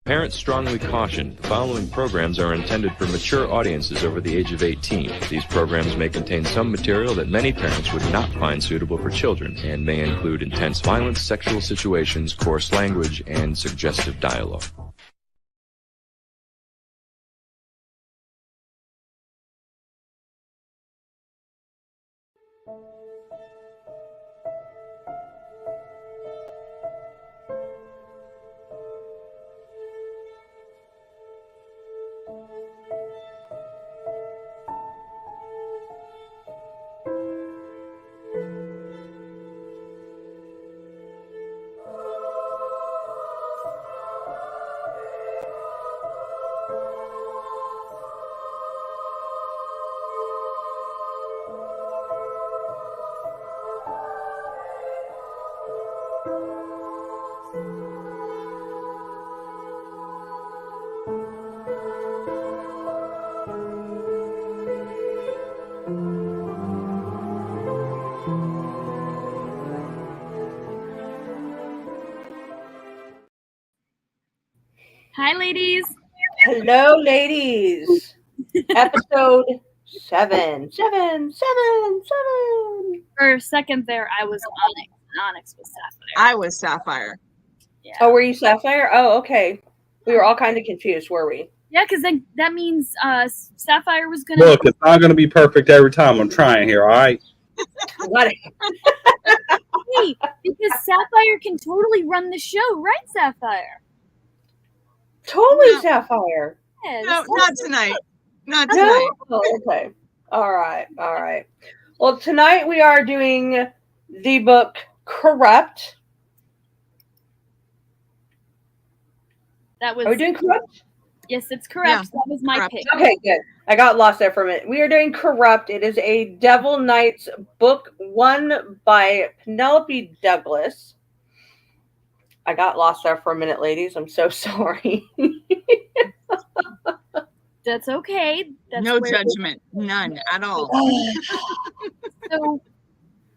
Parents strongly caution the following programs are intended for mature audiences over the age of 18. These programs may contain some material that many parents would not find suitable for children and may include intense violence, sexual situations, coarse language, and suggestive dialogue. Hi, ladies. Hello, ladies. Episode 7. For a second there, I was Onyx. Onyx was Sapphire. I was Sapphire. Yeah. Oh, were you Sapphire? Oh, okay. We were all kind of confused, were we? Yeah, because then that means Sapphire was gonna. Look, it's not going to be perfect every time. I'm trying here, all right? What? Hey, because Sapphire can totally run the show, right, Sapphire? Totally No. Sapphire. Yeah, No, not tonight. Not No? tonight. Oh, okay. All right. Well, tonight we are doing the book Corrupt. That was. Are we doing Corrupt? Yes, it's correct. Yeah, That was my Corrupt. pick. Okay, good. I got lost there for a minute. We are doing Corrupt. It is a Devil Knights book, one by Penelope Douglas. I got lost there for a minute, ladies. I'm so sorry. That's okay. That's No where- judgment. None at all. So,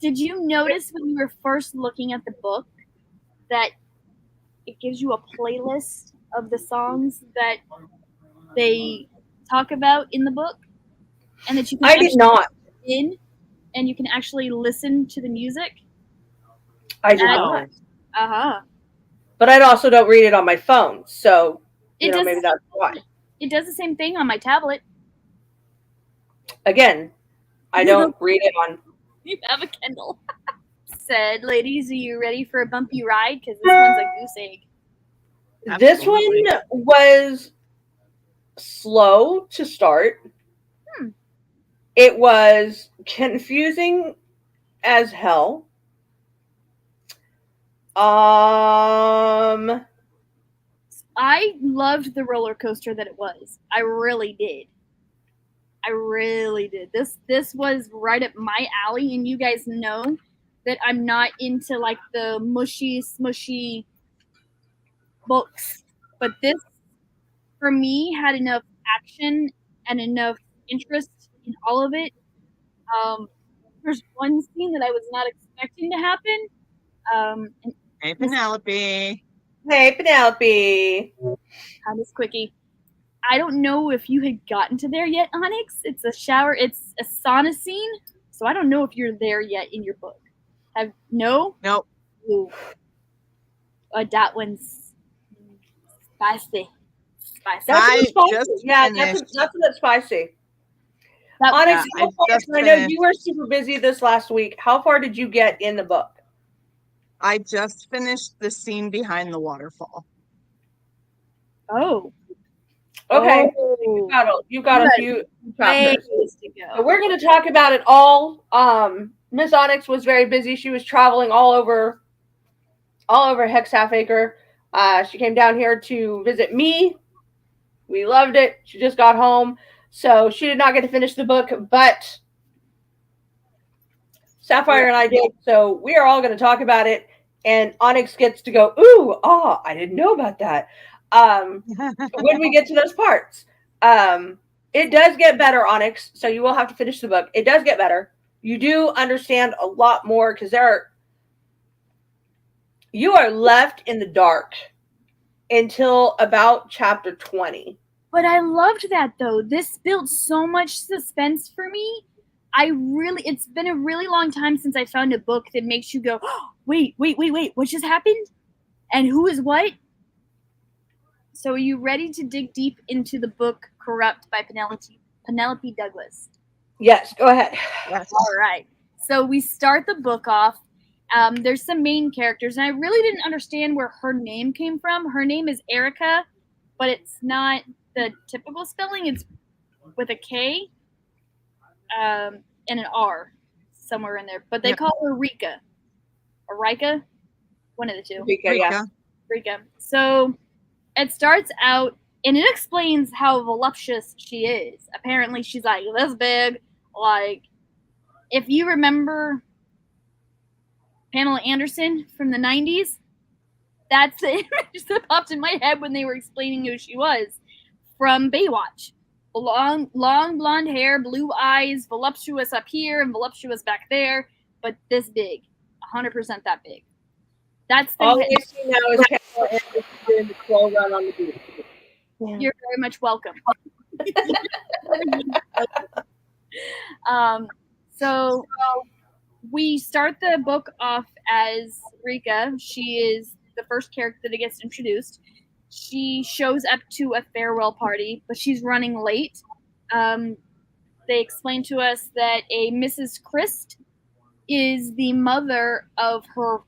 did you notice when you were first looking at the book that it gives you a playlist of the songs that they talk about in the book, and that you can I did not. in, and you can actually listen to the music? I did That- not. Uh-huh. But I also don't read it on my phone, so It does maybe that's why. It does the same thing on my tablet. Again, I don't read it on. You have a Kindle. Said, ladies, are you ready for a bumpy ride? Because this one's a goose egg. This Absolutely. one was slow to start. It was confusing as hell. I loved the roller coaster that it was. I really did. This was right up my alley, and you guys know that I'm not into like the mushy, smushy books. But this, for me, had enough action and enough interest in all of it. There's one scene that I was not expecting to happen. And Hey, Penelope. Hey, Penelope. this quickie. I don't know if you had gotten to there yet, Onyx. It's a shower. It's a sauna scene. So I don't know if you're there yet in your book. No? Nope. Ooh. That one's spicy. That's I spicy. just Yeah, finished. that's a bit spicy. That, Onyx, Yeah, how far, just I know finished. you were super busy this last week. How far did you get in the book? I just finished the scene behind the waterfall. oh. Okay, Oh. you got a few chapters. Ways to So go. we're going to talk about it all. Miss Onyx was very busy. She was traveling all over Hex Half Acre. She came down here to visit me. We loved it. She just got home, so she did not get to finish the book, but Sapphire and I did. So we are all going to talk about it, and Onyx gets to go, ooh, I didn't know about that. When we get to those parts. It does get better, Onyx, so you will have to finish the book. It does get better. You do understand a lot more because you are left in the dark until about chapter 20. But I loved that though. This built so much suspense for me. It's been a really long time since I found a book that makes you go, oh, wait, what just happened? And who is what? So are you ready to dig deep into the book Corrupt by Penelope Douglas? Yes, go ahead. Yes. All right. So we start the book off. There's some main characters, and I really didn't understand where her name came from. Her name is Erica, but it's not the typical spelling. It's with a K and an R somewhere in there. But they call her Rika. Or Rika? One of the two. Rika, yeah. Rika. So it starts out, and it explains how voluptuous she is. Apparently, she's like this big. Like, if you remember Pamela Anderson from the 90s, that's the image that popped in my head when they were explaining who she was from Baywatch. Long blonde hair, blue eyes, voluptuous up here and voluptuous back there, but this big, 100% that big. That's the all I see now is Pamela Anderson doing the slow run on the beach. Yeah. You're very much welcome. So we start the book off as Rika. She is the first character that gets introduced. She shows up to a farewell party, but she's running late. They explain to us that a Mrs. Christ is the mother of her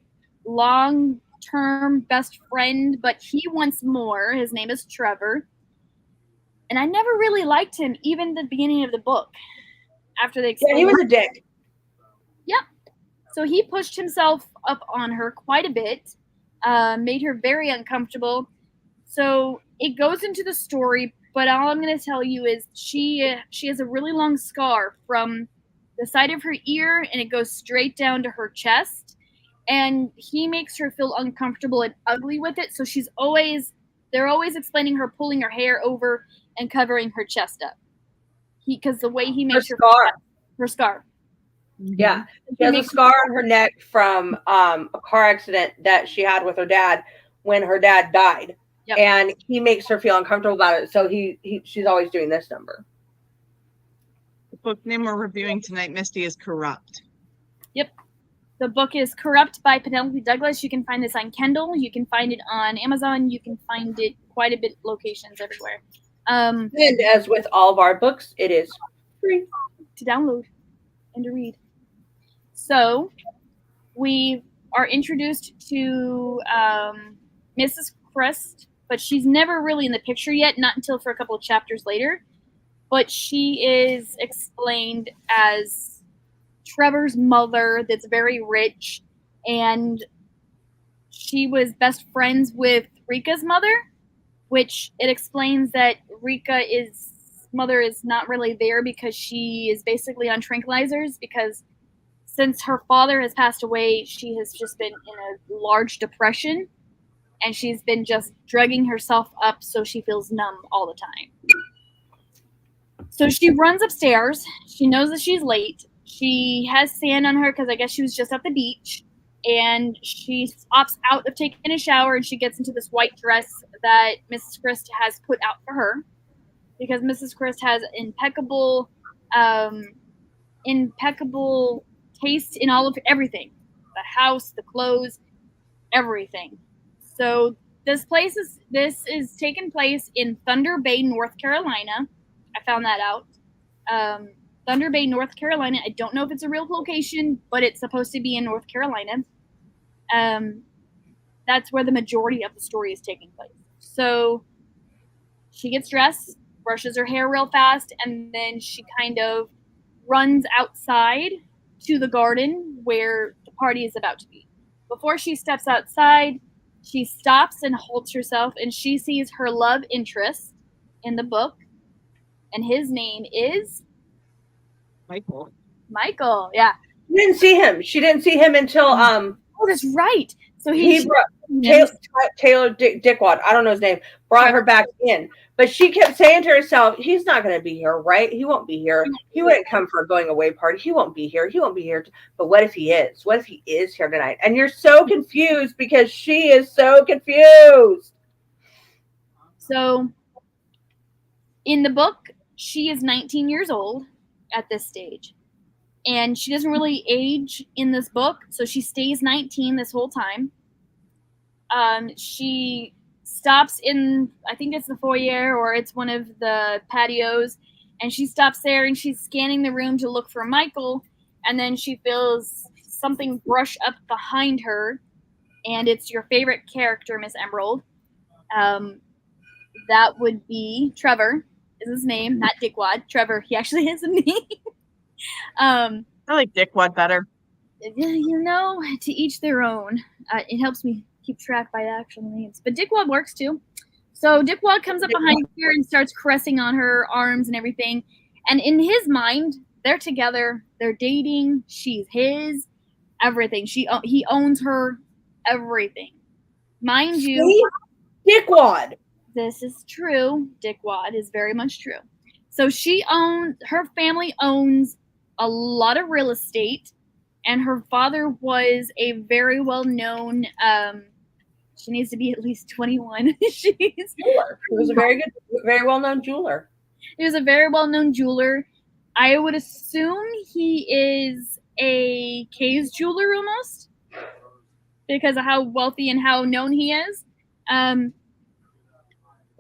long-term best friend, but he wants more. His name is Trevor. And I never really liked him, even at the beginning of the book. After they explained, he was a dick. Yep. So he pushed himself up on her quite a bit, made her very uncomfortable. So it goes into the story, but all I'm going to tell you is she has a really long scar from the side of her ear, and it goes straight down to her chest. And he makes her feel uncomfortable and ugly with it. So they're always explaining her pulling her hair over and covering her chest up. Because the way he makes her scar. Yeah, she has a scar on her neck from a car accident that she had with her dad when her dad died. Yep. And he makes her feel uncomfortable about it. So she's always doing this number. The book name we're reviewing tonight, Misty, is Corrupt. Yep. The book is Corrupt by Penelope Douglas. You can find this on Kindle. You can find it on Amazon. You can find it quite a bit locations everywhere. And as with all of our books, it is free to download and to read. So we are introduced to Mrs. Crest, but she's never really in the picture yet, not until for a couple of chapters later. But she is explained as Trevor's mother that's very rich, and she was best friends with Rika's mother, which it explains that Rika's mother is not really there because she is basically on tranquilizers, because since her father has passed away, she has just been in a large depression, and she's been just drugging herself up so she feels numb all the time. So she runs upstairs. She knows that she's late. She has sand on her because I guess she was just at the beach. And she opts out of taking a shower, and she gets into this white dress that Mrs. Christ has put out for her, because Mrs. Christ has impeccable taste in all of everything. The house, the clothes, everything. So this is taking place in Thunder Bay, North Carolina. I found that out. Thunder Bay, North Carolina. I don't know if it's a real location, but it's supposed to be in North Carolina. That's where the majority of the story is taking place. So she gets dressed, brushes her hair real fast, and then she kind of runs outside to the garden where the party is about to be. Before she steps outside, she stops and holds herself, and she sees her love interest in the book, and his name is Michael. Michael, yeah. She didn't see him until oh, that's right. So Taylor Dickwad, I don't know his name, brought her back in. But she kept saying to herself, he's not going to be here, right? He won't be here. He wouldn't come for a going away party. He won't be here. He won't be here. But what if he is? What if he is here tonight? And you're so confused because she is so confused. So in the book, she is 19 years old at this stage. And she doesn't really age in this book, so she stays 19 this whole time. She stops in, I think it's the foyer or it's one of the patios, and she stops there and she's scanning the room to look for Michael, and then she feels something brush up behind her, and it's your favorite character, Miss Emerald. That would be Trevor, is his name, not Dickwad. Trevor, he actually has a name. I like Dickwad better. You know, to each their own. It helps me keep track by actual names. But Dickwad works too. So Dickwad comes up behind her and starts caressing on her arms and everything. And in his mind, they're together. They're dating. She's his. Everything. He owns her. Everything. Mind you, Dickwad. this is true. Dickwad is very much true. So her family owns a lot of real estate, and her father was a very well-known, she needs to be at least 21. Jeweler. He was a very well-known jeweler. He was a very well-known jeweler. I would assume he is a Kay's jeweler almost, because of how wealthy and how known he is.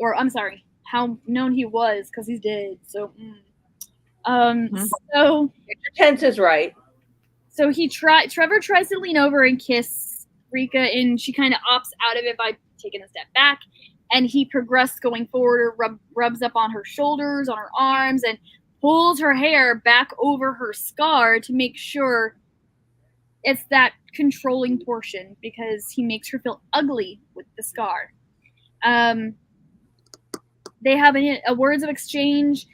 Or I'm sorry, how known he was, because he's dead. So, so your tense is right. So Trevor tries to lean over and kiss Rika, and she kind of opts out of it by taking a step back. And he progressed going forward, or rubs up on her shoulders, on her arms, and pulls her hair back over her scar to make sure it's that controlling portion, because he makes her feel ugly with the scar. They have a words of exchange,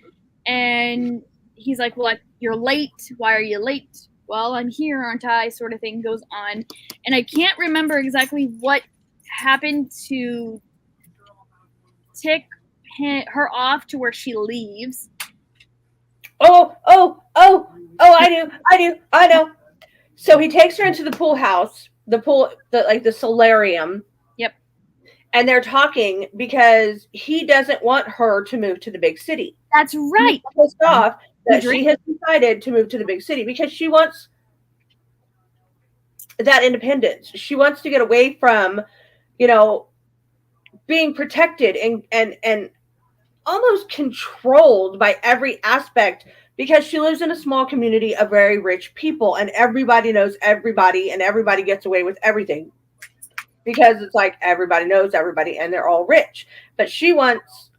and he's like, well, you're late. Why are you late? Well, I'm here, aren't I? Sort of thing goes on. And I can't remember exactly what happened to tick her off to where she leaves. Oh, I know. So he takes her into the pool house, the solarium. Yep. And they're talking because he doesn't want her to move to the big city. That's right. He's pissed off that she has decided to move to the big city because she wants that independence. She wants to get away from, being protected and almost controlled by every aspect, because she lives in a small community of very rich people, and everybody knows everybody, and everybody gets away with everything because it's like everybody knows everybody and they're all rich. But she wants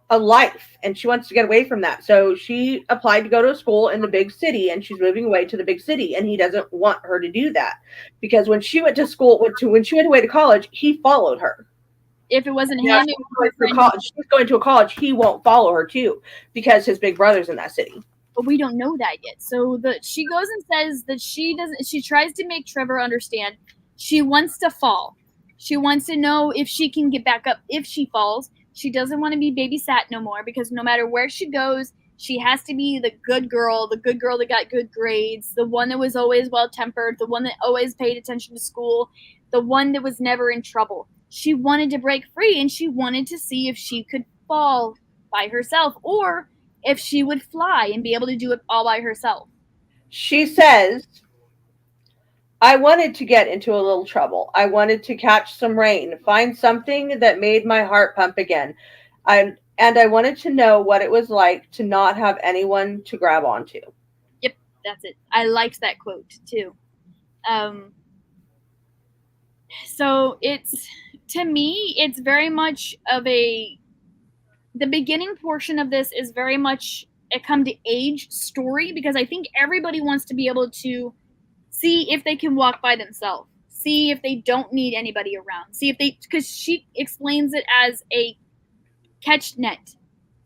a life, and she wants to get away from that. So she applied to go to a school in the big city, and she's moving away to the big city, and he doesn't want her to do that, because when she went to school, when she went away to college, he followed her. If it wasn't him, she's going to a college, he won't follow her too, because his big brother's in that city. But we don't know that yet. So she goes and says that she tries to make Trevor understand she wants to fall. She wants to know if she can get back up if she falls. She doesn't want to be babysat no more, because no matter where she goes, she has to be the good girl that got good grades, the one that was always well-tempered, the one that always paid attention to school, the one that was never in trouble. She wanted to break free, and she wanted to see if she could fall by herself, or if she would fly and be able to do it all by herself. She says, I wanted to get into a little trouble. I wanted to catch some rain, find something that made my heart pump again. And I wanted to know what it was like to not have anyone to grab onto. Yep, that's it. I liked that quote too. So to me, it's very much of the beginning portion of this is very much a come to age story, because I think everybody wants to be able to see if they can walk by themselves, see if they don't need anybody around, because she explains it as a catch net.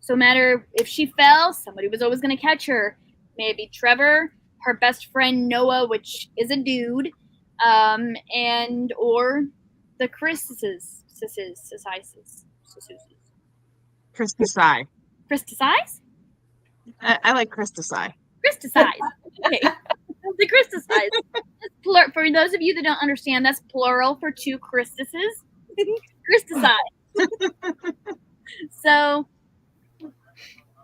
So matter if she fell, somebody was always going to catch her. Maybe Trevor, her best friend Noah, which is a dude, and or the Christises. Christici. Christicize? I like Christici. Christicize. Okay. The Christicize. For those of you that don't understand, that's plural for two Christuses. Christicize. So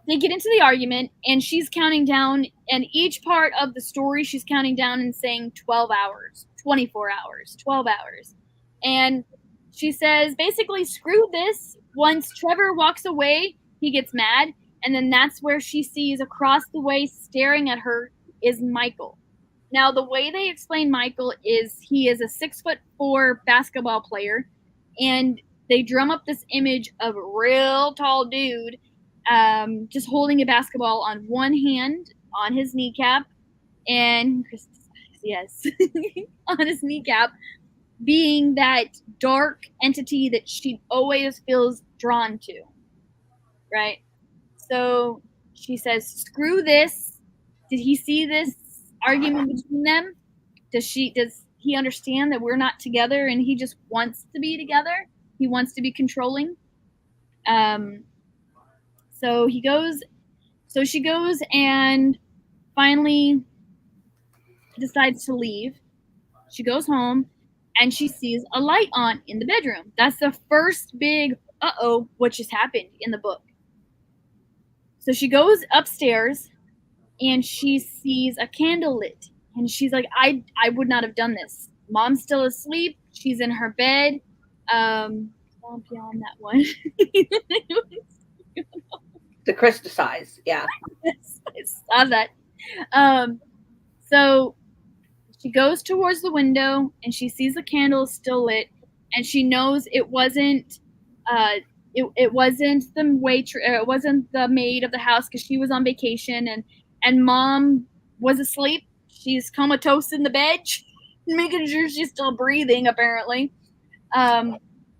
they get into the argument, and she's counting down, and each part of the story she's counting down and saying 12 hours, 24 hours, 12 hours. And she says, basically, screw this. Once Trevor walks away, he gets mad, and then that's where she sees across the way staring at her is Michael. Now, the way they explain Michael is he is a 6'4" basketball player, and they drum up this image of a real tall dude just holding a basketball on one hand on his kneecap, and yes, on his kneecap, being that dark entity that she always feels drawn to, right? So she says, screw this. Did he see this argument between them? Does he understand that we're not together and he just wants to be together? He wants to be controlling. So she goes and finally decides to leave. She goes home and she sees a light on in the bedroom. That's the first big what just happened in the book. So she goes upstairs and she sees a candle lit, and she's like, I would not have done this. Mom's still asleep. She's in her bed. Beyond that one. The Christicize, yeah. I saw that. So she goes towards the window and she sees the candle still lit, and she knows it wasn't it wasn't the waitress, it wasn't the maid of the house, because she was on vacation, and Mom was asleep. She's comatose in the bed, making sure she's still breathing, apparently.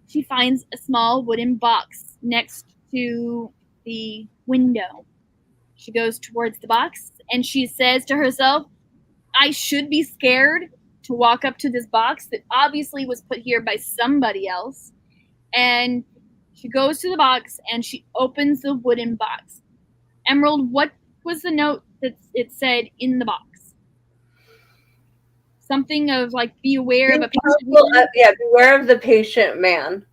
She finds a small wooden box next to the window. She goes towards the box and she says to herself, I should be scared to walk up to this box that obviously was put here by somebody else. And she goes to the box and she opens the wooden box. Emerald, what was the note that it said in the box? Something of like, be aware of a patient man. Beware of the patient man.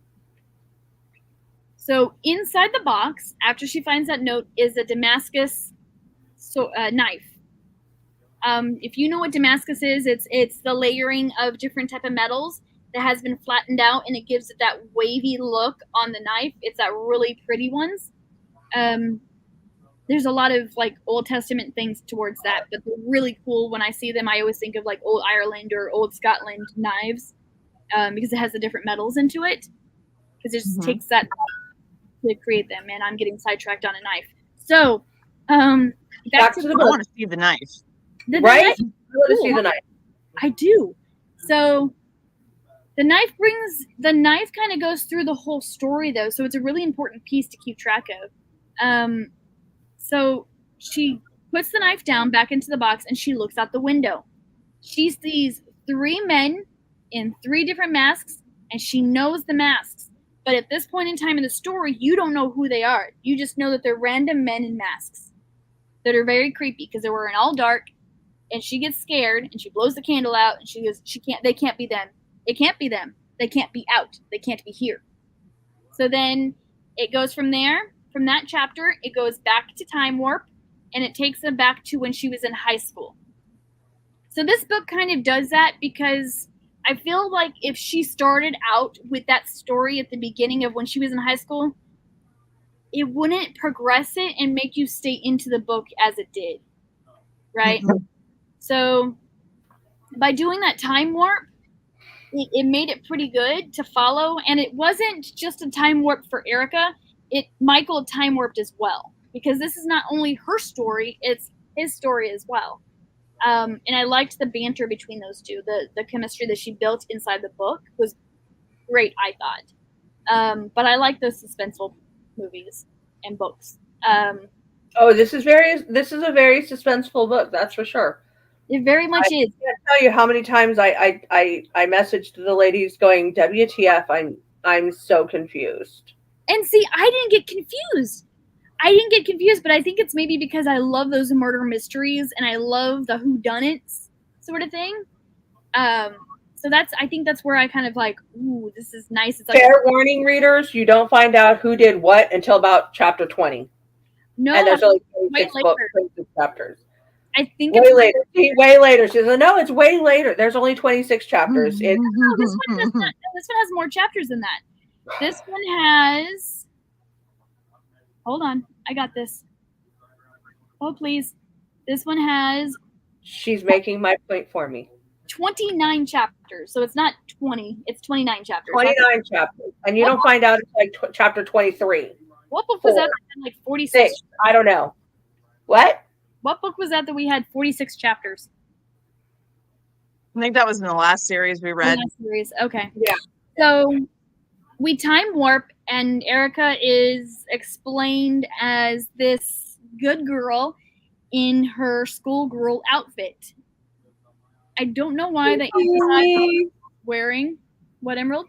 So inside the box, after she finds that note, is a Damascus knife. If you know what Damascus is, it's the layering of different type of metals that has been flattened out, and it gives it that wavy look on the knife. It's that really pretty ones. There's a lot of like Old Testament things towards that, but they're really cool. When I see them, I always think of like old Ireland or old Scotland knives, because it has the different metals into it. Because it just takes that to create them, and I'm getting sidetracked on a knife. So, back to the book. I want to see the knife. The Right? knife, I want to see the knife. I do. So the knife kind of goes through the whole story, though, so it's a really important piece to keep track of. So she puts the knife down back into the box, and she looks out the window. She sees 3 men in 3 different masks, and she knows the masks. But at this point in time in the story, you don't know who they are. You just know that they're random men in masks that are very creepy because they were in all dark. And she gets scared and she blows the candle out and she goes, they can't be them. It can't be them. They can't be out. They can't be here. So then it goes from there. From that chapter, it goes back to Time Warp, and it takes them back to when she was in high school. So this book kind of does that because I feel like if she started out with that story at the beginning of when she was in high school, it wouldn't progress it and make you stay into the book as it did. Right? Mm-hmm. So by doing that time warp, it made it pretty good to follow. And it wasn't just a time warp for Erica. Michael time warped as well. Because this is not only her story, it's his story as well. And I liked the banter between those two. The chemistry that she built inside the book was great, I thought. But I like those suspenseful movies and books. This is a very suspenseful book, that's for sure. It very much is. I can't tell you how many times I messaged the ladies going, WTF, I'm so confused. And see, I didn't get confused, but I think it's maybe because I love those murder mysteries and I love the whodunits sort of thing. So I think that's where I kind of like, ooh, this is nice. It's like Fair warning, readers, you don't find out who did what until about chapter 20. no, And there's only way 26 books, later. 26 chapters. I think Way later. Way later. She says, no, it's way later. There's only 26 chapters. No, this one does not. No, this one has more chapters than that. This one has. Hold on, I got this. Oh please, this one has. She's making my point for me. 29 chapters, so it's not 20. It's 29 chapters. 29 chapters, and you don't find out until like chapter 23. What book was that? That had like 46. 6. I don't know. What? What book was that we had 46 chapters? I think that was in the last series we read. Series. Okay. Yeah. So we time warp, and Erica is explained as this good girl in her schoolgirl outfit. I don't know why they emphasize wearing what, Emerald?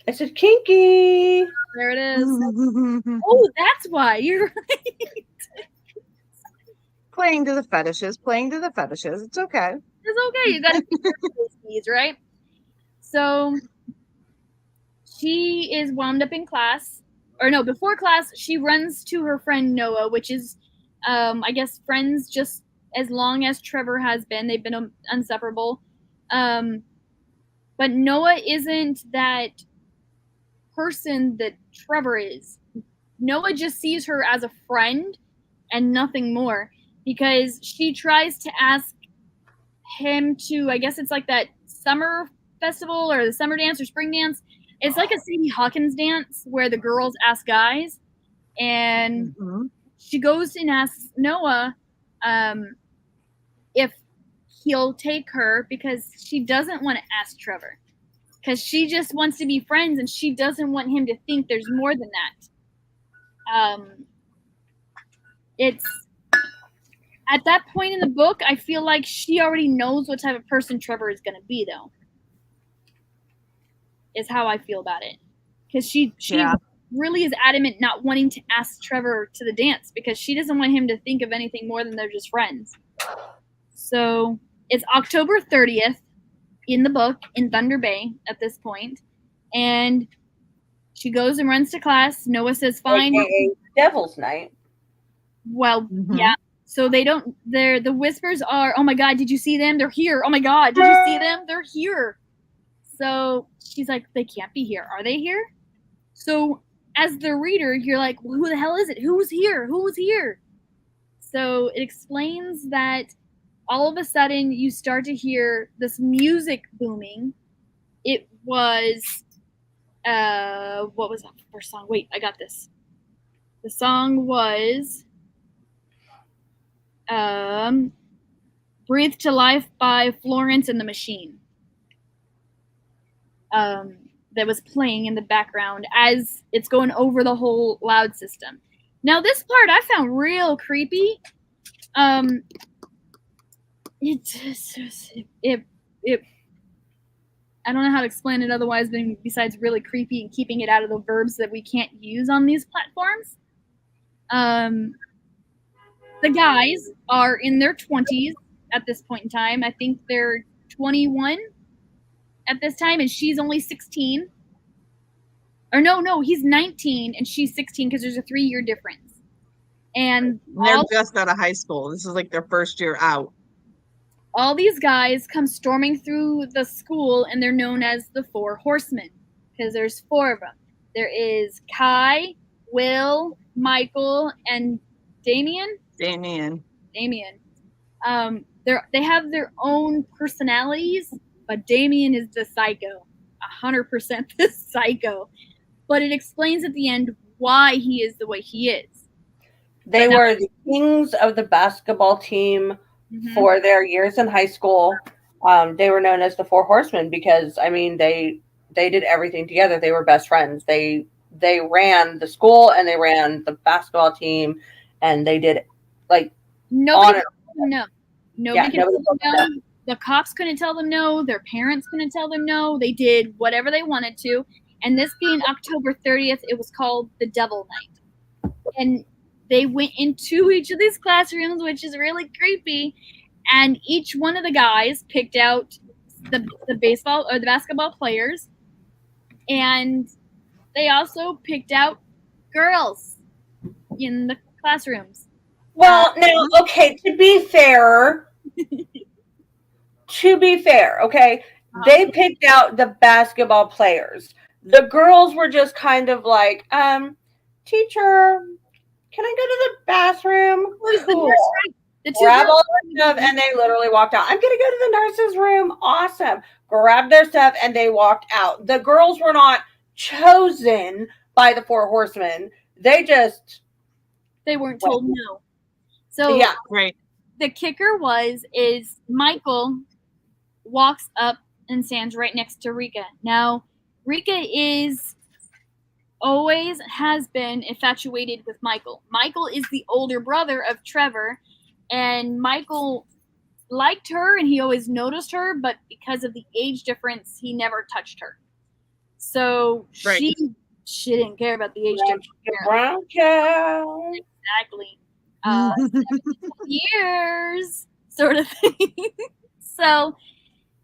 I said kinky. There it is. Oh, that's why. You're right. Playing to the fetishes. It's okay. It's okay. You gotta keep your needs, right? So she is wound up in class, or no, before class, she runs to her friend Noah, which is, I guess, friends just as long as Trevor has been. They've been inseparable. But Noah isn't that person that Trevor is. Noah just sees her as a friend and nothing more, because she tries to ask him to, I guess it's like that summer festival or the summer dance or spring dance. It's like a Sadie Hawkins dance where the girls ask guys, and she goes and asks Noah if he'll take her, because she doesn't want to ask Trevor, because she just wants to be friends and she doesn't want him to think there's more than that. It's at that point in the book, I feel like she already knows what type of person Trevor is going to be, though. Is how I feel about it, because she really is adamant not wanting to ask Trevor to the dance, because she doesn't want him to think of anything more than they're just friends. So it's October 30th in the book in Thunder Bay at this point, and she goes and runs to class. Noah says, "Fine." AKA Devil's Night. Well, yeah. So they don't. The whispers are, "Oh my God, did you see them? They're here. Oh my God, did you see them? They're here." So she's like, "They can't be here. Are they here?" So as the reader, you're like, well, who the hell is it? Who's here? Who's here? So it explains that all of a sudden you start to hear this music booming. It was, what was that first song? Wait, I got this. The song was Breathe to Life by Florence and the Machine. That was playing in the background as it's going over the whole loud system. Now this part I found real creepy. It I don't know how to explain it otherwise than besides really creepy and keeping it out of the verbs that we can't use on these platforms. The guys are in their 20s at this point in time. I think they're 21 at this time, and she's only 16. Or no, he's 19 and she's 16, because there's a 3-year difference. And they're just out of high school. This is like their first year out. All these guys come storming through the school, and they're known as the Four Horsemen, because there's 4 of them. There is Kai, Will, Michael, and Damien. They have their own personalities, but Damien is the psycho, 100% the psycho. But it explains at the end why he is the way he is. They were the kings of the basketball team for their years in high school. They were known as the Four Horsemen because, I mean, they did everything together. They were best friends. They ran the school and they ran the basketball team, and they did like nobody could tell them no. Nobody could nobody tell them no. The cops couldn't tell them no. Their parents couldn't tell them no. They did whatever they wanted to. And this being October 30th, it was called the Devil Night. And they went into each of these classrooms, which is really creepy. And each one of the guys picked out the baseball or the basketball players, and they also picked out girls in the classrooms. Well, now, okay, to be fair, okay, they picked out the basketball players. The girls were just kind of like, teacher, can I go to the bathroom? Cool. Grab all their stuff, and they literally walked out. I'm going to go to the nurse's room. Awesome. Grabbed their stuff, and they walked out. The girls were not chosen by the Four Horsemen. They weren't told no. So yeah, Right. the kicker is Michael walks up and stands right next to Rika. Now, Rika always has been infatuated with Michael. Michael is the older brother of Trevor, and Michael liked her and he always noticed her, but because of the age difference, he never touched her. So Right. she didn't care about the age difference. brown cow. Exactly. years sort of thing. So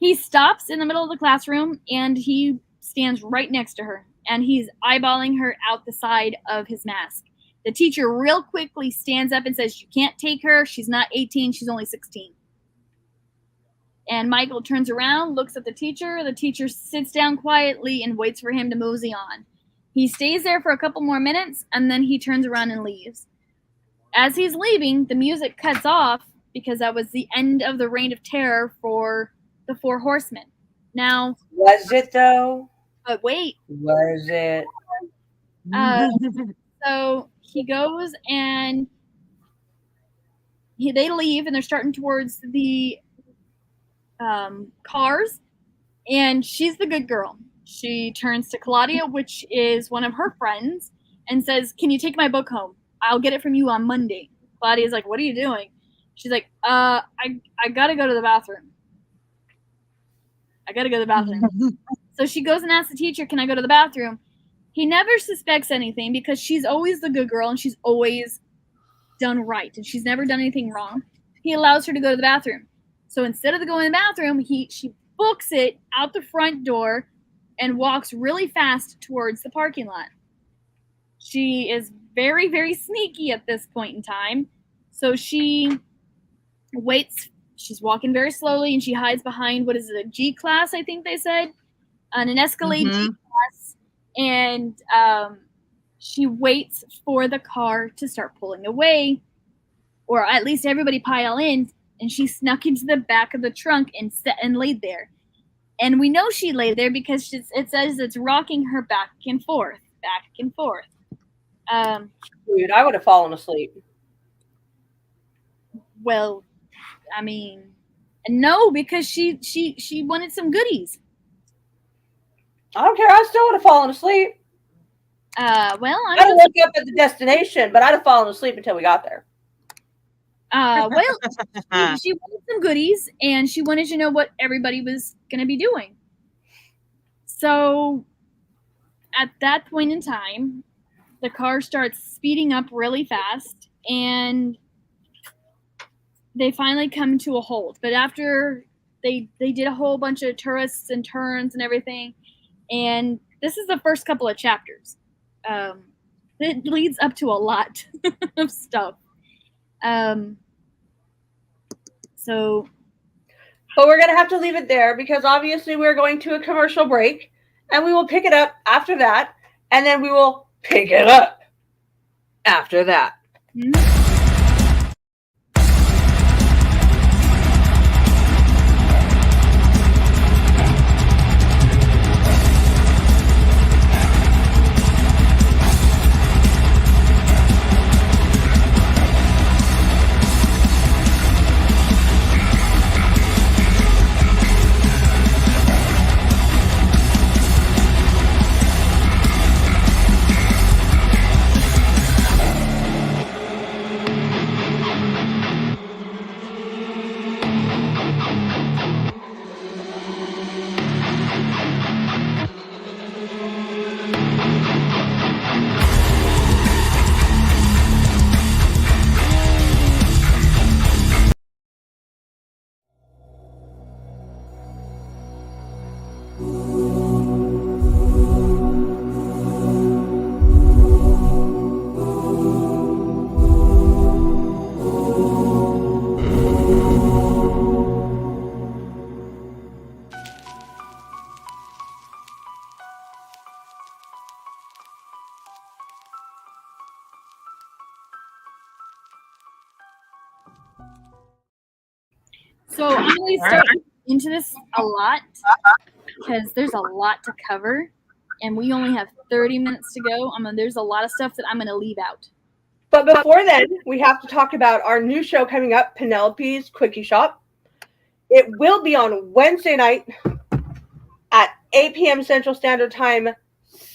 he stops in the middle of the classroom and he stands right next to her and he's eyeballing her out the side of his mask. The teacher real quickly stands up and says, "You can't take her. She's not 18. She's only 16. And Michael turns around, looks at the teacher. The teacher sits down quietly and waits for him to mosey on. He stays there for a couple more minutes and then he turns around and leaves. As he's leaving, the music cuts off because that was the end of the reign of terror for the Four Horsemen. Now, was it though? But wait. Was it? So he goes and they leave and they're starting towards the cars, and she's the good girl. She turns to Claudia, which is one of her friends, and says, "Can you take my book home? I'll get it from you on Monday." Claudia's like, "What are you doing?" She's like, I gotta go to the bathroom. So she goes and asks the teacher, "Can I go to the bathroom?" He never suspects anything because she's always the good girl and she's always done right and she's never done anything wrong. He allows her to go to the bathroom. So instead of going to the bathroom, she books it out the front door and walks really fast towards the parking lot. She is very, very sneaky at this point in time. So she waits. She's walking very slowly and she hides behind, what is it, a G class, I think they said, on an Escalade G class. And she waits for the car to start pulling away, or at least everybody pile in, and she snuck into the back of the trunk and laid there. And we know she laid there because it says it's rocking her back and forth. Dude, I would have fallen asleep. Well, I mean, no, because she wanted some goodies. I don't care. I still would have fallen asleep. Well, I'd have looked up at the destination, but I'd have fallen asleep until we got there. She wanted some goodies, and she wanted to know what everybody was going to be doing. So, at that point in time, the car starts speeding up really fast, and they finally come to a halt. But after they did a whole bunch of twists and turns and everything, and this is the first couple of chapters. It leads up to a lot of stuff. But we're going to have to leave it there because obviously we're going to a commercial break and we will pick it up after that. And then we will pick it up after that. Mm-hmm. So I'm going to start into this a lot because there's a lot to cover, and we only have 30 minutes to go. There's a lot of stuff that I'm going to leave out. But before then, we have to talk about our new show coming up, Penelope's Quickie Shop. It will be on Wednesday night at 8 p.m. Central Standard Time,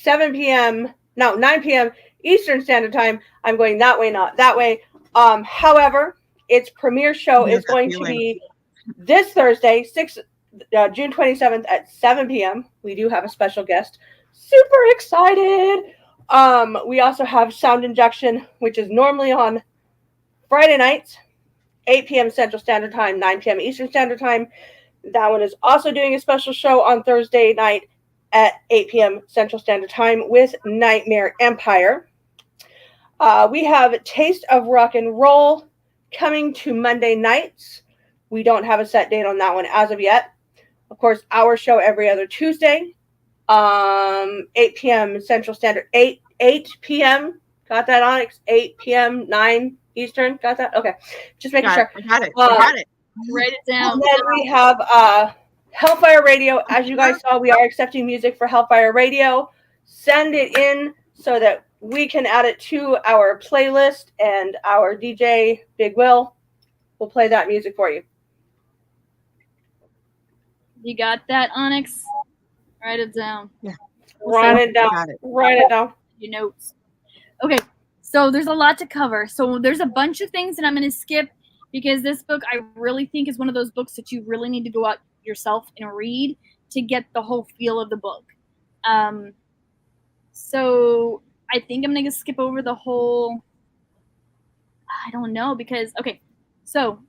9 p.m. Eastern Standard Time. I'm going that way, not that way. However, its premiere show is going to be this Thursday, June 27th at 7 p.m. We do have a special guest. Super excited. We also have Sound Injection, which is normally on Friday nights, 8 p.m. Central Standard Time, 9 p.m. Eastern Standard Time. That one is also doing a special show on Thursday night at 8 p.m. Central Standard Time with Nightmare Empire. We have Taste of Rock and Roll coming to Monday nights. We don't have a set date on that one as of yet. Of course, our show every other Tuesday, 8 p.m. Central Standard, 8 p.m. Got that, Onyx? 8 p.m., 9 Eastern. Got that? Okay. Just making sure. I got it. Write it down. And then we have Hellfire Radio. As you guys saw, we are accepting music for Hellfire Radio. Send it in so that we can add it to our playlist, and our DJ, Big Will play that music for you. You got that, Onyx? Write it down. Yeah. Write it down. Write it down. Your notes. Okay, so there's a lot to cover. So there's a bunch of things that I'm going to skip because this book I really think is one of those books that you really need to go out yourself and read to get the whole feel of the book. So I think I'm going to skip over the whole, I don't know, because, okay, so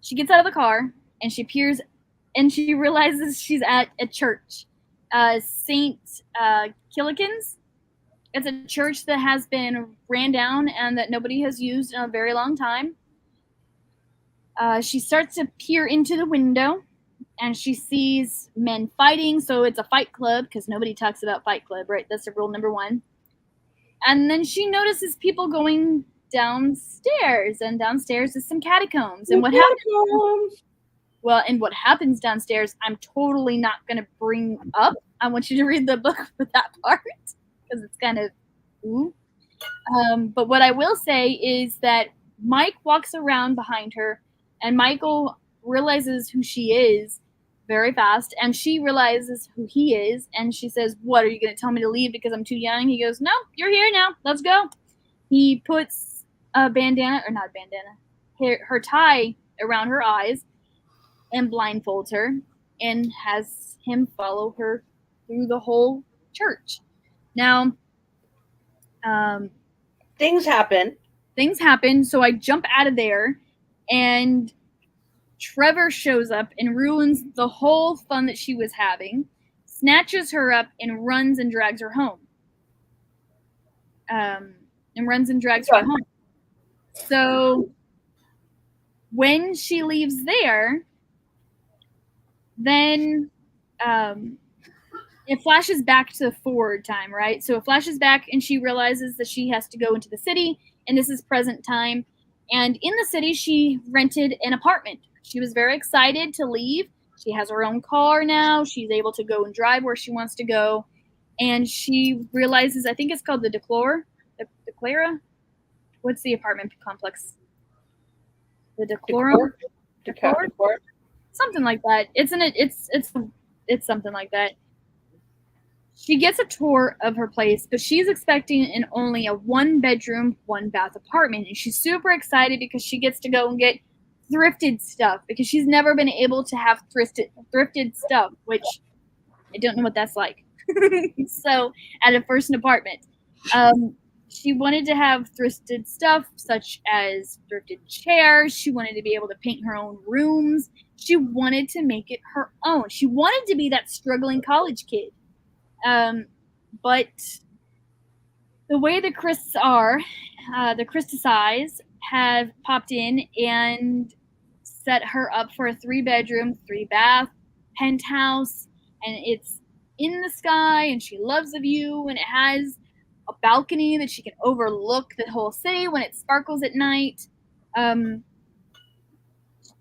she gets out of the car and she appears and she realizes she's at a church, St. Killikin's. It's a church that has been ran down and that nobody has used in a very long time. She starts to peer into the window and she sees men fighting. So it's a fight club because nobody talks about Fight Club, right? That's the rule number one. And then she notices people going downstairs, and downstairs is some catacombs. And what happens? Well, and what happens downstairs, I'm totally not going to bring up. I want you to read the book for that part because it's kind of ooh. But what I will say is that Mike walks around behind her, and Michael realizes who she is very fast, and she realizes who he is, and she says, "What, are you going to tell me to leave because I'm too young?" He goes, "No, you're here now. Let's go." He puts a bandana, or not bandana, her tie around her eyes and blindfolds her and has him follow her through the whole church. Now, things happen. So I jump out of there, and Trevor shows up and ruins the whole fun that she was having, snatches her up and runs and drags her home. So when she leaves there, then it flashes back to forward time, right? So it flashes back and she realizes that she has to go into the city, and this is present time. And in the city, she rented an apartment. She was very excited to leave. She has her own car now. She's able to go and drive where she wants to go. And she realizes, I think it's called the Declara? What's the apartment complex? The Declara? Something like that. It's something like that. She gets a tour of her place, but she's expecting only a 1-bedroom, 1-bath apartment. And she's super excited because she gets to go and get thrifted stuff because she's never been able to have thrifted stuff, which I don't know what that's like. So at a first apartment, she wanted to have thrifted stuff such as thrifted chairs. She wanted to be able to paint her own rooms. She wanted to make it her own. She wanted to be that struggling college kid. But the way the Christs are, the Christicize have popped in and set her up for a 3-bedroom, 3-bath penthouse, and it's in the sky, and she loves the view, and it has a balcony that she can overlook the whole city when it sparkles at night.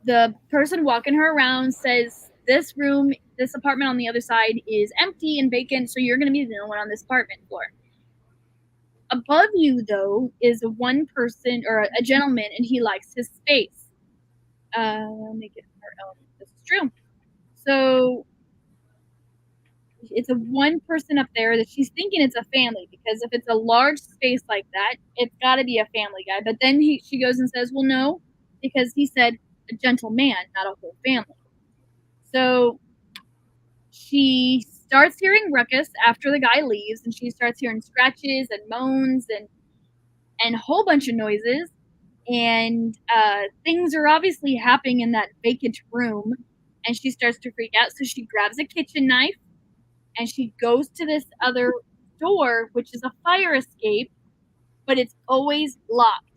the person walking her around says this apartment on the other side is empty and vacant, so you're going to be the only one on this apartment floor. Above you, though, is one person or a gentleman, and he likes his space. Let me get her. Oh, this is true. So it's a one person up there that she's thinking it's a family, because if it's a large space like that, it's got to be a family guy. But then she goes and says, well, no, because he said a gentleman, not a whole family. So she starts hearing ruckus after the guy leaves, and she starts hearing scratches and moans and a whole bunch of noises. And things are obviously happening in that vacant room, and she starts to freak out. So she grabs a kitchen knife, and she goes to this other door, which is a fire escape, but it's always locked.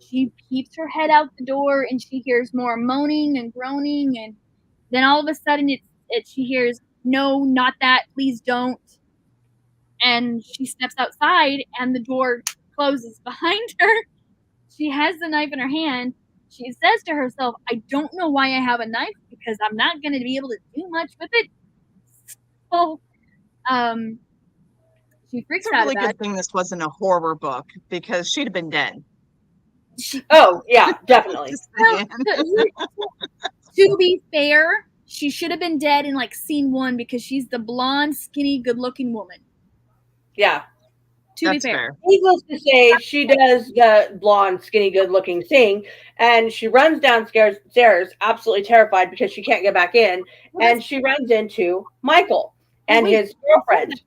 She peeps her head out the door, and she hears more moaning and groaning, and then all of a sudden she hears, no, not that, please don't. And she steps outside, and the door closes behind her. She has the knife in her hand. She says to herself, I don't know why I have a knife, because I'm not going to be able to do much with it. So, she freaks It's a out really about good thing this wasn't a horror book, because she'd have been dead. Oh, yeah, definitely. Just Well, saying. to be fair, she should have been dead in like scene 1, because she's the blonde, skinny, good-looking woman. Yeah. To be That's fair. fair. Needless to say, she does the blonde, skinny, good-looking thing, and she runs downstairs, absolutely terrified because she can't get back in, and she runs into Michael and his girlfriend.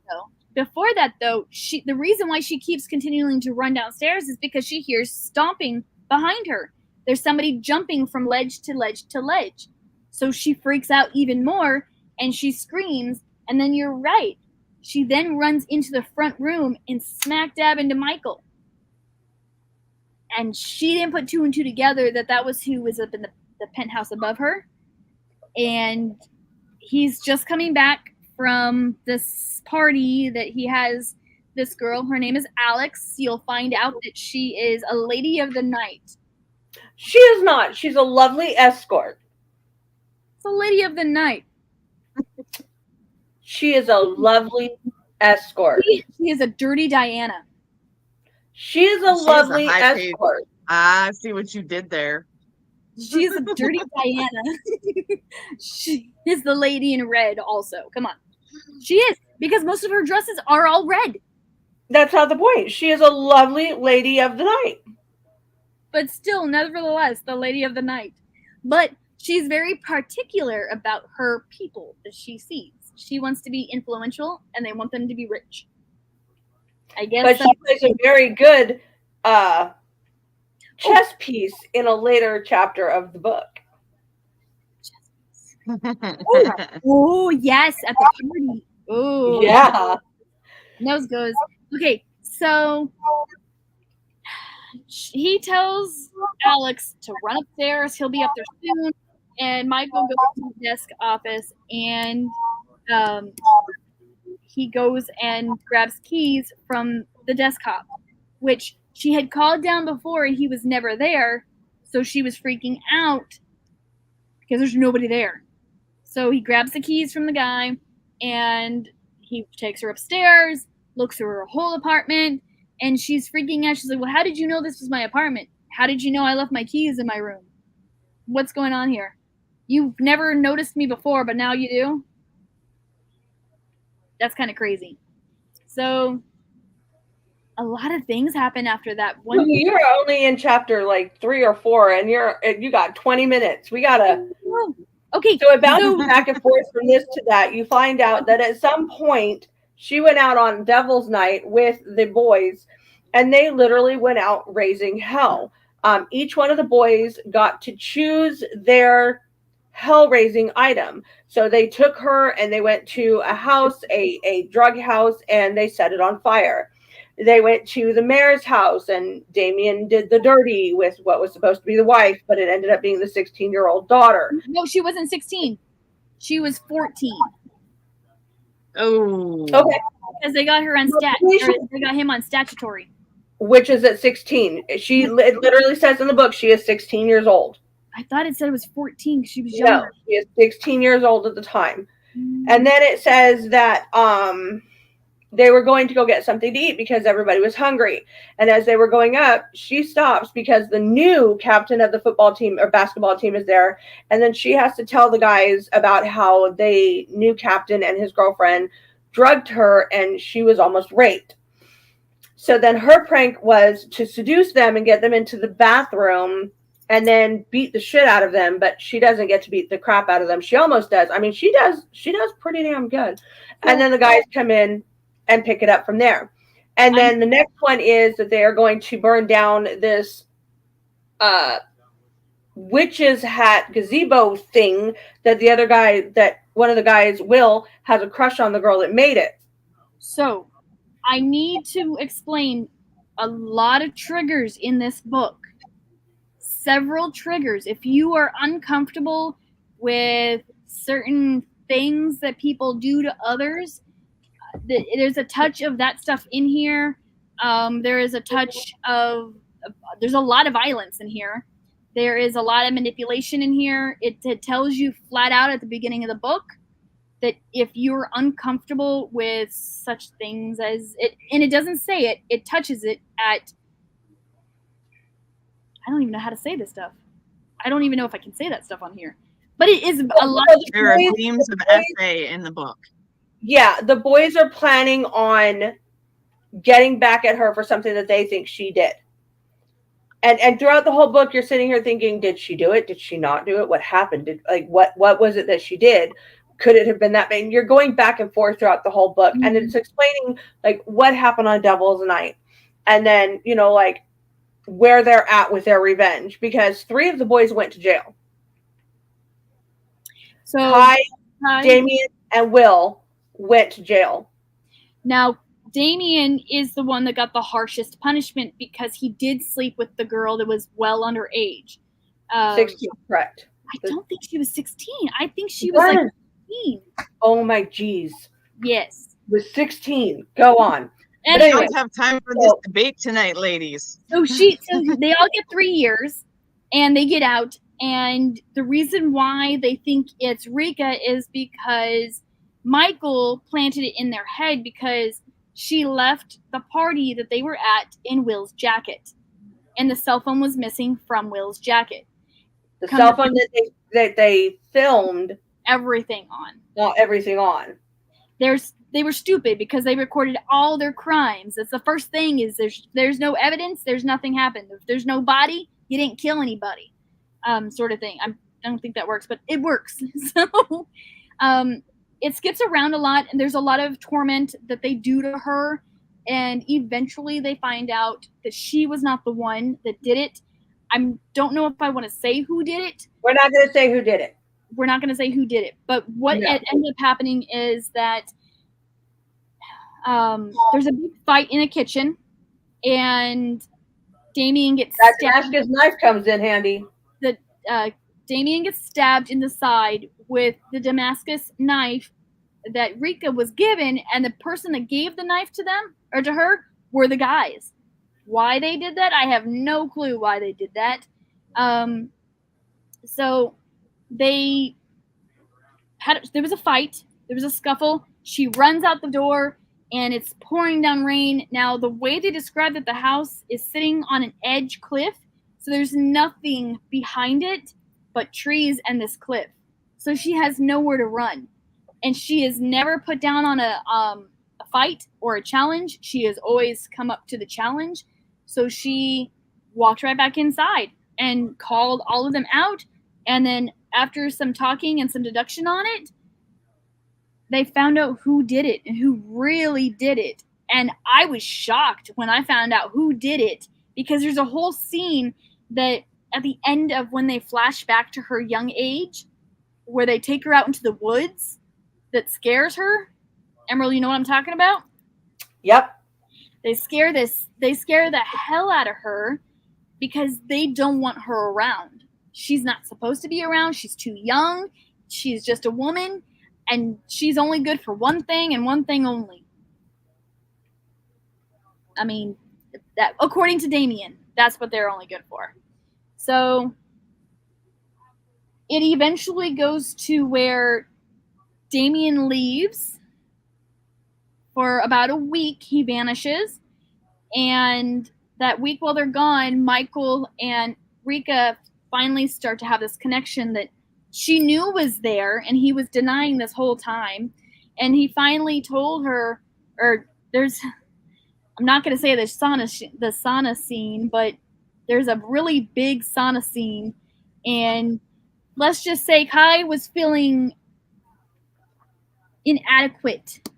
Before that, though, the reason why she keeps continuing to run downstairs is because she hears stomping behind her. There's somebody jumping from ledge to ledge to ledge. So she freaks out even more, and she screams, and then you're right. She then runs into the front room and smack dab into Michael. And she didn't put 2 and 2 together that was who was up in the penthouse above her. And he's just coming back from this party that he has this girl. Her name is Alex. You'll find out that she is a lady of the night. She is not. She's a lovely escort. It's a lady of the night. She is a lovely escort. She is a dirty Diana. She is a lovely high-paid- escort. I see what you did there. She is a dirty Diana. She is the lady in red also. Come on. She is, because most of her dresses are all red. That's not the point. She is a lovely lady of the night. But still, nevertheless, the lady of the night. But she's very particular about her people that she sees. She wants to be influential, and they want them to be rich. I guess. But she plays a very good chess piece in a later chapter of the book. Oh, yes, at the party. Oh, Yeah. Nose goes. Okay, so he tells Alex to run upstairs. He'll be up there soon. And Michael goes to the desk office, and he goes and grabs keys from the desk cop, which she had called down before, and he was never there. So she was freaking out because there's nobody there. So he grabs the keys from the guy, and he takes her upstairs, looks through her whole apartment, and she's freaking out. She's like, well, how did you know this was my apartment? How did you know I left my keys in my room? What's going on here? You've never noticed me before, but now you do? That's kind of crazy. So a lot of things happen after that. You're only in chapter like 3 or 4, and you got 20 minutes. We gotta. Okay. So it bounces back and forth from this to that. You find out that at some point she went out on Devil's Night with the boys, and they literally went out raising hell. Each one of the boys got to choose their hell-raising item. So they took her and they went to a house, a drug house, and they set it on fire. They went to the mayor's house, and Damien did the dirty with what was supposed to be the wife, but it ended up being the 16-year-old daughter. No, she wasn't 16. She was 14. Oh. Okay. Because they got her on they got him on statutory. Which is at 16. It literally says in the book she is 16 years old. I thought it said it was 14 because she was No, younger. she is 16 years old at the time. And then it says that they were going to go get something to eat because everybody was hungry. And as they were going up, she stops because the new captain of the football team or basketball team is there. And then she has to tell the guys about how the new captain and his girlfriend drugged her and she was almost raped. So then her prank was to seduce them and get them into the bathroom and then beat the shit out of them, but she doesn't get to beat the crap out of them. She almost does. I mean, she does pretty damn good. And then the guys come in and pick it up from there. And then the next one is that they are going to burn down this witch's hat gazebo thing that the other guy, that one of the guys, Will, has a crush on the girl that made it. So I need to explain a lot of triggers in this book. Several triggers. If you are uncomfortable with certain things that people do to others, there's a touch of that stuff in here. There is a touch of, there's a lot of violence in here. There is a lot of manipulation in here. It tells you flat out at the beginning of the book that if you're uncomfortable with such things as it, and it doesn't say it, it touches it at, I don't even know how to say this stuff. I don't even know if I can say that stuff on here. But it is a lot. There are themes of essay in the book. Yeah, the boys are planning on getting back at her for something that they think she did. And throughout the whole book, you're sitting here thinking, did she do it? Did she not do it? What happened? What was it that she did? Could it have been that? And you're going back and forth throughout the whole book. And it's explaining like what happened on Devil's Night. And then, you know, like where they're at with their revenge, because 3 of the boys went to jail. So Kai, Damien, and Will went to jail. Now, Damien is the one that got the harshest punishment because he did sleep with the girl that was well underage. 16, correct. I don't think she was 16. I think she was like 15. Oh my jeez. Yes. Was 16. Go on. And We don't have time for this debate tonight, ladies. So they all get 3 years and they get out. And the reason why they think it's Rika is because Michael planted it in their head because she left the party that they were at in Will's jacket. And the cell phone was missing from Will's jacket. The cell phone that they filmed everything on. Not everything on. They were stupid because they recorded all their crimes. That's the first thing is there's no evidence, there's nothing happened. If there's no body, you didn't kill anybody. Sort of thing. I don't think that works, but it works. So it skips around a lot, and there's a lot of torment that they do to her, and eventually they find out that she was not the one that did it. I don't know if I want to say who did it. We're not going to say who did it. We're not going to say who did it, but what ended up happening is that there's a big fight in a kitchen, and Damien gets that stabbed. Damascus knife comes in handy. Damien gets stabbed in the side with the Damascus knife that Rika was given, and the person that gave the knife to them or to her were the guys. Why they did that, I have no clue why they did that. So there was a fight, there was a scuffle. She runs out the door, and it's pouring down rain. Now, the way they describe that the house is sitting on an edge cliff, so there's nothing behind it but trees and this cliff. So she has nowhere to run. And she is never put down on a fight or a challenge. She has always come up to the challenge. So she walked right back inside and called all of them out. And then after some talking and some deduction on it, they found out who did it and who really did it. And I was shocked when I found out who did it, because there's a whole scene that at the end of when they flash back to her young age, where they take her out into the woods, that scares her. Emerald, you know what I'm talking about? Yep. They scare the hell out of her because they don't want her around. She's not supposed to be around. She's too young. She's just a woman, and she's only good for one thing and one thing only. I mean, that according to Damien, that's what they're only good for. So it eventually goes to where Damien leaves for about a week. He vanishes, and that week while they're gone, Michael and Rika finally start to have this connection that she knew was there, and he was denying this whole time. And he finally told her, or there's, I'm not going to say the sauna scene, but there's a really big sauna scene, and let's just say Kai was feeling inadequate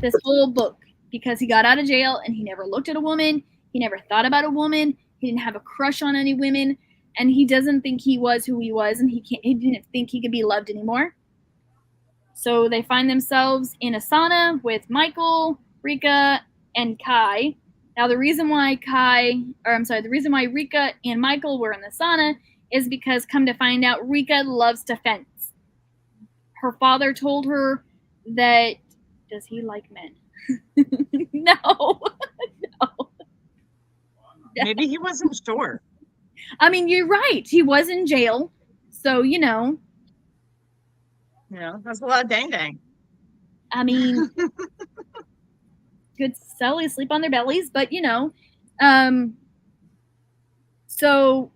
this whole book because he got out of jail and he never looked at a woman. He never thought about a woman. He didn't have a crush on any women, and he doesn't think he was who he was, and he didn't think he could be loved anymore. So they find themselves in a sauna with Michael, Rika, and Kai. Now the reason why Rika and Michael were in the sauna is because, come to find out, Rika loves to fence. Her father told her that, does he like men? No. No. Maybe he wasn't sure. I mean, you're right. He was in jail. So, That's a lot of dang. I mean, could solely sleep on their bellies, but so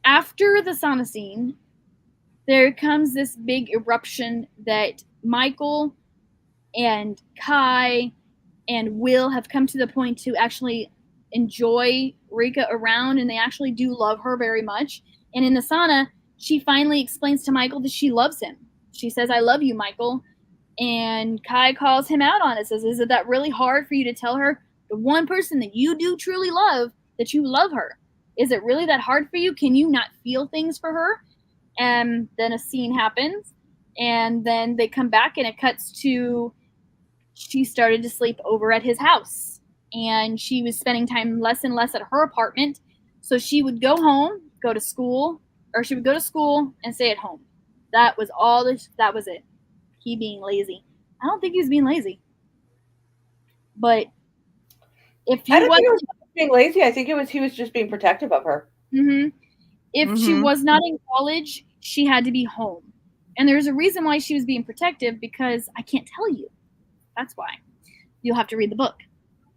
after the sauna scene, there comes this big eruption that Michael and Kai and Will have come to the point to actually enjoy Rika around, and they actually do love her very much. And in the sauna, she finally explains to Michael that she loves him. She says, "I love you, Michael." And Kai calls him out on it, says, "Is it that really hard for you to tell her, the one person that you do truly love, that you love her? Is it really that hard for you? Can you not feel things for her?" And then a scene happens, and then they come back, and it cuts to she started to sleep over at his house, and she was spending time less and less at her apartment. So she would go home, go to school, or she would go to school and stay at home. That was all. That was it. He being lazy. I don't think he was being lazy, but if he I don't was think it was being lazy. I think he was just being protective of her. Mm-hmm. If she was not in college, she had to be home. And there's a reason why she was being protective, because I can't tell you. That's why. You'll have to read the book.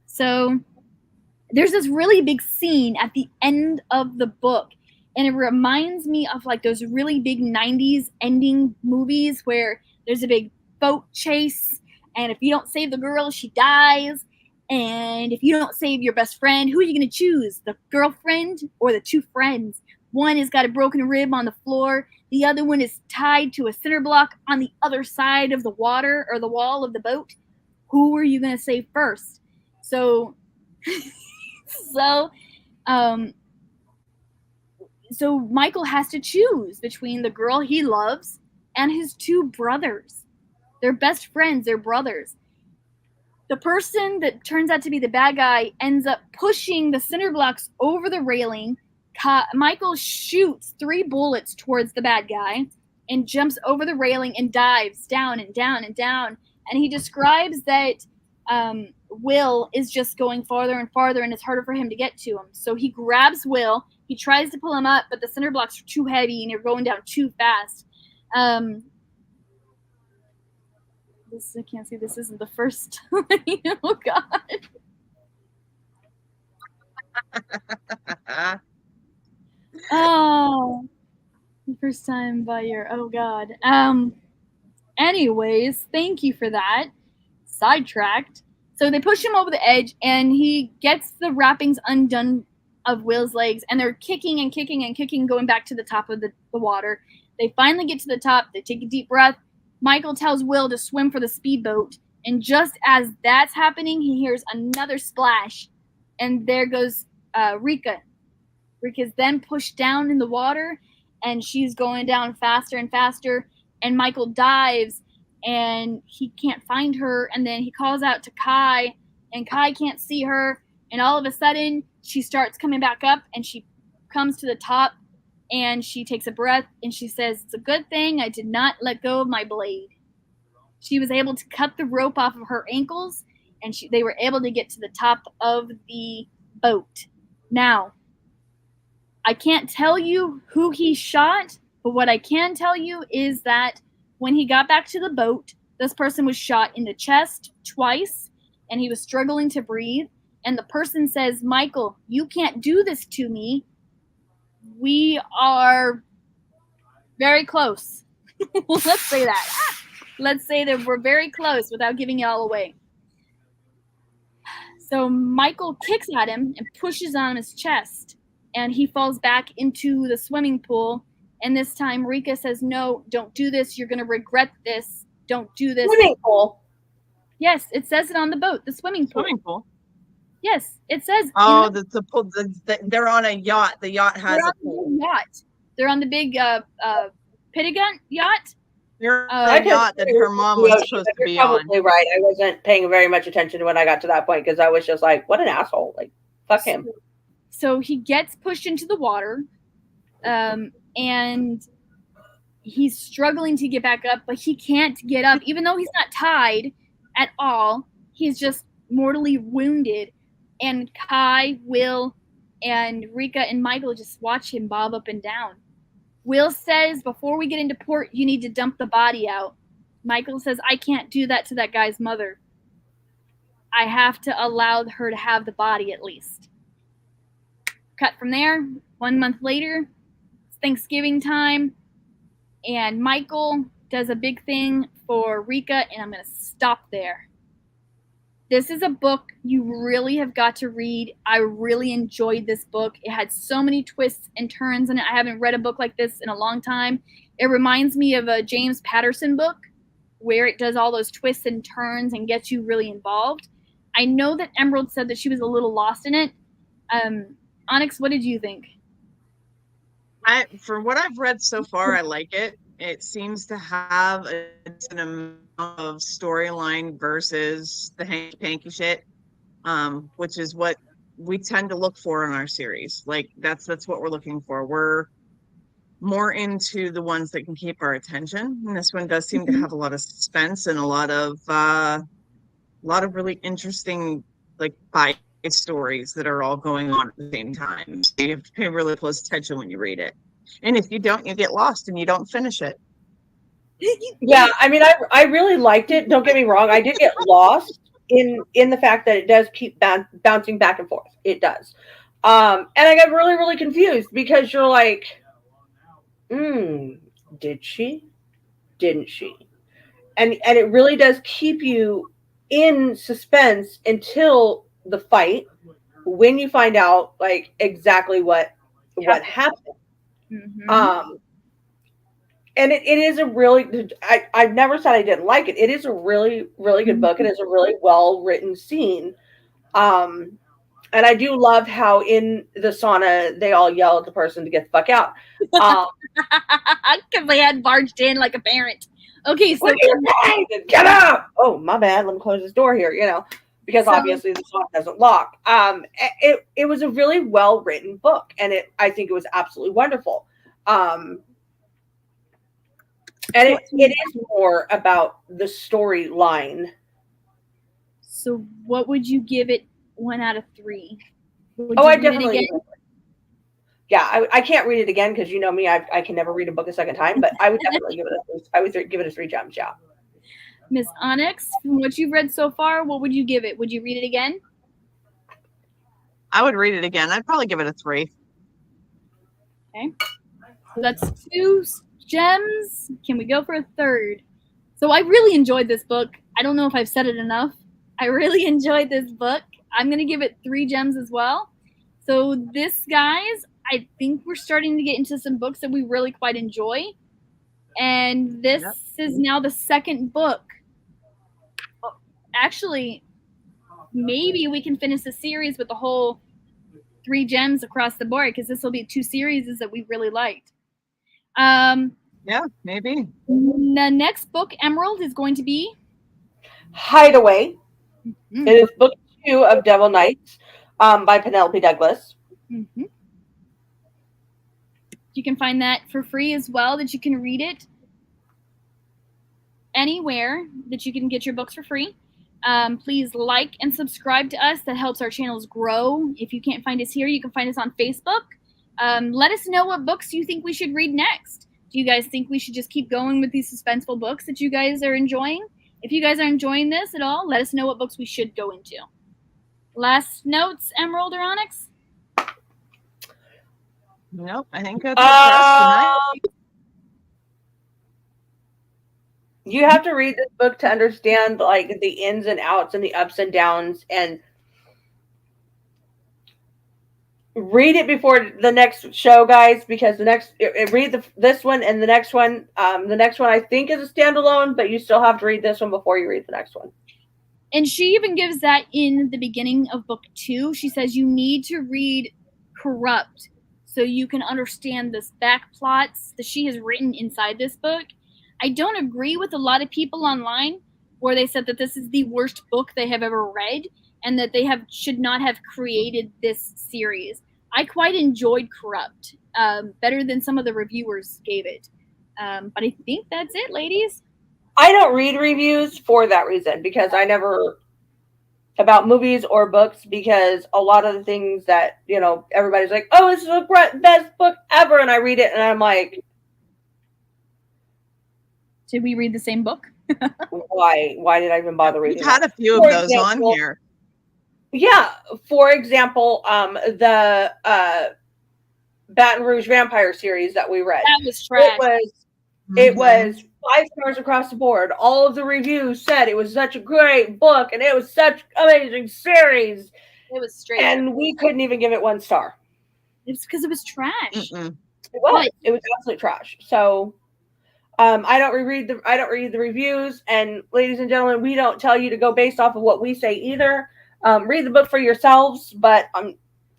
So there's this really big scene at the end of the book, and it reminds me of like those really big 90s ending movies where there's a big boat chase, and if you don't save the girl, she dies. And if you don't save your best friend, who are you going to choose? The girlfriend or the two friends? One has got a broken rib on the floor. The other one is tied to a cinder block on the other side of the water or the wall of the boat. Who are you going to save first? So Michael has to choose between the girl he loves and his two brothers. They're best friends. They're brothers. The person that turns out to be the bad guy ends up pushing the cinder blocks over the railing. Michael shoots 3 bullets towards the bad guy and jumps over the railing and dives down and down and down. And he describes that Will is just going farther and farther, and it's harder for him to get to him. So he grabs Will. He tries to pull him up, but the cinder blocks are too heavy and they're going down too fast. I can't see. This isn't the first time. Oh, God. Oh, the first time by your, oh, God. Anyways, thank you for that. Sidetracked. So they push him over the edge, and he gets the wrappings undone of Will's legs, and they're kicking and kicking and kicking, going back to the top of the water. They finally get to the top. They take a deep breath. Michael tells Will to swim for the speedboat, and just as that's happening, he hears another splash, and there goes Rika. Rika's then pushed down in the water, and she's going down faster and faster, and Michael dives, and he can't find her, and then he calls out to Kai, and Kai can't see her, and all of a sudden, she starts coming back up, and she comes to the top, and she takes a breath, and she says, "It's a good thing I did not let go of my blade." She was able to cut the rope off of her ankles, and they were able to get to the top of the boat. Now, I can't tell you who he shot, but what I can tell you is that when he got back to the boat, this person was shot in the chest twice, and he was struggling to breathe. And the person says, Michael, you can't do this to me. We are very close. Let's say that. Let's say that we're very close without giving it all away. So Michael kicks at him and pushes on his chest, and he falls back into the swimming pool. And this time Rika says, no, don't do this. You're going to regret this. Don't do this. Swimming pool? Yes, it says it on the boat, the swimming pool. Swimming pool? Yes, it says. Oh, the pool. They're on a yacht. The yacht has a pool. Yacht. They're on the big Pittigun yacht. They're on a yacht that her mom was supposed to be on. Probably right. I wasn't paying very much attention when I got to that point because I was just like, what an asshole. Like, fuck him. So he gets pushed into the water, and he's struggling to get back up, but he can't get up. Even though he's not tied at all, he's just mortally wounded. And Kai, Will, and Rika and Michael just watch him bob up and down. Will says, before we get into port, you need to dump the body out. Michael says, I can't do that to that guy's mother. I have to allow her to have the body at least. Cut from there. 1 month later, it's Thanksgiving time, and Michael does a big thing for Rika, and I'm going to stop there. This is a book you really have got to read. I really enjoyed this book. It had so many twists and turns in it. I haven't read a book like this in a long time. It reminds me of a James Patterson book where it does all those twists and turns and gets you really involved. I know that Emerald said that she was a little lost in it. Onyx, what did you think? For what I've read so far, I like it. It seems to have an amount of storyline versus the hanky-panky shit, which is what we tend to look for in our series. Like that's what we're looking for. We're more into the ones that can keep our attention, and this one does seem to have a lot of suspense and a lot of really interesting like by stories that are all going on at the same time. So you have to pay really close attention when you read it. And if you don't, you get lost and you don't finish it. Yeah, I mean, I really liked it. Don't get me wrong. I did get lost in the fact that it does keep bouncing back and forth. It does. And I got really, really confused because you're like, did she? Didn't she? And it really does keep you in suspense until the fight, when you find out like exactly what happened. Mm-hmm. And it is a really, I've never said I didn't like it. It is a really, really good book. It is a really well written scene. And I do love how in the sauna they all yell at the person to get the fuck out. Because they had barged in like a parent. Okay, so get up. Oh, my bad. Let me close this door here, because obviously the sauna doesn't lock. It was a really well written book, and I think it was absolutely wonderful. And it is more about the storyline. So what would you give it 1 out of 3? I definitely. Yeah, I can't read it again because you know me, I can never read a book a second time. But I would definitely give it a 3 gems. Yeah. Miss Onyx, from what you've read so far, what would you give it? Would you read it again? I would read it again. I'd probably give it a 3. Okay, so that's 2 gems. Can we go for a 3rd? So I really enjoyed this book. I don't know if I've said it enough. I really enjoyed this book. I'm going to give it 3 gems as well. So this, guys, I think we're starting to get into some books that we really quite enjoy. And this is now the 2nd book. Actually, maybe we can finish the series with the whole 3 gems across the board, because this will be 2 series that we really liked. Yeah, maybe. The next book, Emerald, is going to be Hideaway. Mm-hmm. It is book 2 of Devil Knights by Penelope Douglas. Mm-hmm. You can find that for free as well, that you can read it anywhere that you can get your books for free. Please like and subscribe to us. That helps our channels grow. If you can't find us here, you can find us on Facebook. Let us know what books you think we should read next. Do you guys think we should just keep going with these suspenseful books that you guys are enjoying? If you guys are enjoying this at all, let us know what books we should go into. Last notes, Emerald or Onyx? Nope, I think that's it for us tonight. You have to read this book to understand like the ins and outs and the ups and downs, and read it before the next show, guys, because this one and the next one. The next one I think is a standalone, but you still have to read this one before you read the next one. And she even gives that in the beginning of book 2. She says you need to read Corrupt so you can understand this back plots that she has written inside this book. I don't agree with a lot of people online where they said that this is the worst book they have ever read and that they should not have created this series. I quite enjoyed Corrupt, better than some of the reviewers gave it. But I think that's it, ladies. I don't read reviews for that reason, because I never about movies or books, because a lot of the things that, everybody's like, oh, this is the best book ever. And I read it and I'm like, did we read the same book? why did I even bother reading? We've had a few of those on here. Yeah. For example, the Baton Rouge Vampire series that we read. That was trash. It was 5 stars across the board. All of the reviews said it was such a great book and it was such an amazing series. It was straight. And we couldn't even give it 1 star. It's because it was trash. It was. It was absolute trash. So I don't read the reviews, and ladies and gentlemen, we don't tell you to go based off of what we say either. Read the book for yourselves, but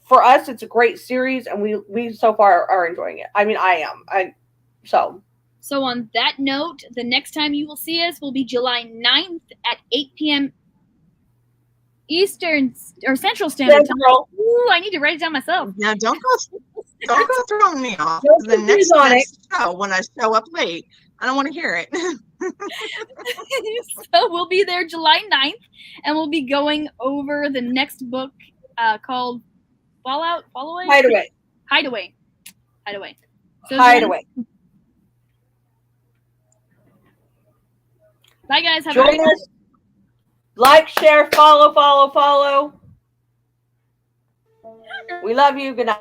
for us, it's a great series, and we so far are enjoying it. I mean, I am. So on that note, the next time you will see us will be July 9th at 8 p.m. Eastern or Central Standard Time. Ooh, I need to write it down myself. Now don't go throwing me off. The next show, when I show up late, I don't want to hear it. So we'll be there July 9th, and we'll be going over the next book called Hideaway. So Hideaway. Bye, guys. Have Join us. Like, share, follow. We love you. Good night.